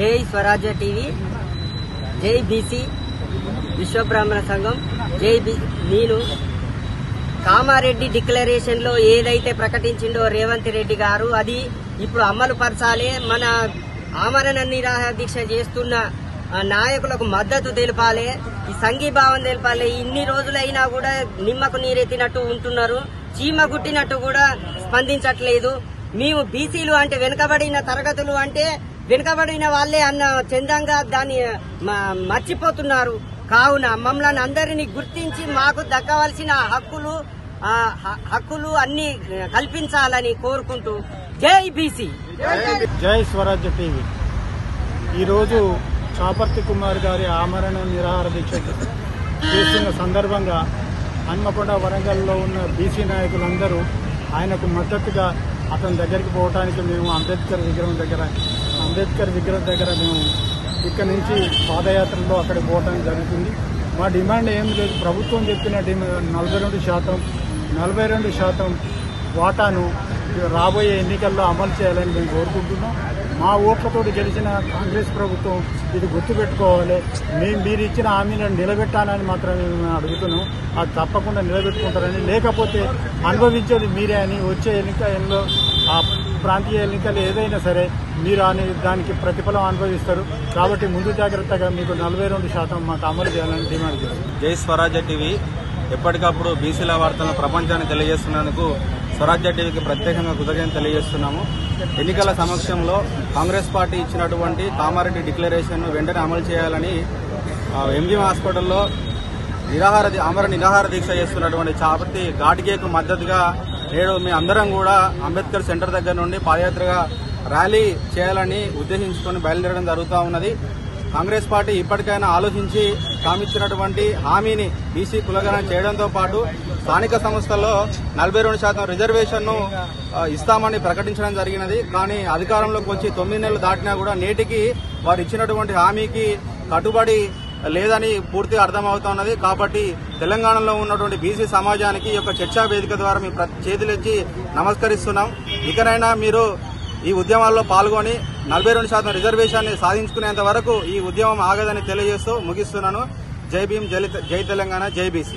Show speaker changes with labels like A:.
A: జై స్వరాజ్య టీవీ, జై బీసీ విశ్వ బ్రాహ్మణ సంఘం, నేను కామారెడ్డి డిక్లరేషన్ లో ఏదైతే ప్రకటించిండో రేవంత్ రెడ్డి గారు అది ఇప్పుడు అమలు పరచాలి. మన ఆమరణ నిరాహార దీక్ష చేస్తున్న నాయకులకు మద్దతు తెలపాలి, ఈ సంఘీభావం తెలపాలి. ఇన్ని రోజులైనా కూడా నిమ్మకు నీరెత్తినట్టు ఉంటున్నారు, చీమ గుట్టినట్టు కూడా స్పందించట్లేదు. మేము బీసీలు అంటే వెనుకబడిన తరగతులు అంటే వెనుకబడిన వాళ్లే అన్న చందంగా దాన్ని మర్చిపోతున్నారు. కావున మమ్మల్ని అందరినీ గుర్తించి మాకు దక్కవలసిన హక్కులు అన్ని కల్పించాలని కోరుకుంటూ జై బీసీ,
B: జై స్వరాజ్య టీవీ. ఈరోజు చాపర్తి కుమార్ గారి ఆమరణ నిరాహార దీక్ష చేస్తున్న సందర్భంగా హన్మకొండ వరంగల్లో ఉన్న బీసీ నాయకులందరూ ఆయనకు మద్దతుగా అతని దగ్గరికి పోవడానికి మేము అంబేద్కర్ విగ్రహం దగ్గర మేము ఇక్కడ నుంచి పాదయాత్రలో అక్కడికి పోవడానికి జరుగుతుంది. మా డిమాండ్ ఏం లేదు, ప్రభుత్వం చెప్పిన 42% వాటాను రాబోయే ఎన్నికల్లో అమలు చేయాలని మేము కోరుకుంటున్నాం. మా ఓట్లతో గెలిచిన కాంగ్రెస్ ప్రభుత్వం ఇది గుర్తుపెట్టుకోవాలి, మీరు ఇచ్చిన హామీలను నిలబెట్టాలని మాత్రమే మేము అడుగుతున్నాం. అది తప్పకుండా నిలబెట్టుకుంటారని, లేకపోతే అనుభవించేది మీరే అని, వచ్చే ఎన్నికల్లో ఆ ప్రాంతీయ ఎన్నికలు ఏదైనా సరే మీరు దానికి ప్రతిఫలం అనుభవిస్తారు. కాబట్టి ముందు జాగ్రత్తగా మీకు 42% మాకు అమలు చేయాలని డిమాండ్ చేస్తాం.
C: జై స్వరాజ్య టీవీ ఎప్పటికప్పుడు బీసీల వార్తలను ప్రపంచాన్ని తెలియజేస్తున్నందుకు స్వరాజ్య టీవీకి ప్రత్యేకంగా కృతజ్ఞతలు తెలియజేస్తున్నాము. ఎన్నికల సమక్షంలో కాంగ్రెస్ పార్టీ ఇచ్చినటువంటి కామారెడ్డి డిక్లరేషన్ వెంటనే అమలు చేయాలని ఎంజీఎం హాస్పిటల్లో ఆమరణ నిరాహార దీక్ష చేస్తున్నటువంటి చాపర్తి ఘాటికేకు మద్దతుగా నేడు మీ అందరం కూడా అంబేద్కర్ సెంటర్ దగ్గర నుండి పాదయాత్రగా ర్యాలీ చేయాలని ఉద్దేశించుకొని బయలుదేరడం జరుగుతూ ఉన్నది. కాంగ్రెస్ పార్టీ ఇప్పటికైనా ఆలోచించి తామిచ్చినటువంటి హామీని బీసీ కులగణన చేయడంతో పాటు స్థానిక సంస్థల్లో 42% రిజర్వేషన్ను ఇస్తామని ప్రకటించడం జరిగినది. కానీ అధికారంలోకి వచ్చి 9 నెలలు దాటినా కూడా నేటికి వారు ఇచ్చినటువంటి హామీకి కట్టుబడి లేదని పూర్తిగా అర్థమవుతున్నది. కాబట్టి తెలంగాణలో ఉన్నటువంటి బీసీ సమాజానికి ఈ యొక్క చర్చా వేదిక ద్వారా మేము చేతులెత్తి నమస్కరిస్తున్నాం. ఇకనైనా మీరు ఈ ఉద్యమాల్లో పాల్గొని 42% రిజర్వేషన్ని సాధించుకునేంత వరకు ఈ ఉద్యమం ఆగదని తెలియజేస్తూ ముగిస్తున్నాను. జై భీమ్, జై తెలంగాణ, జై బీసీ.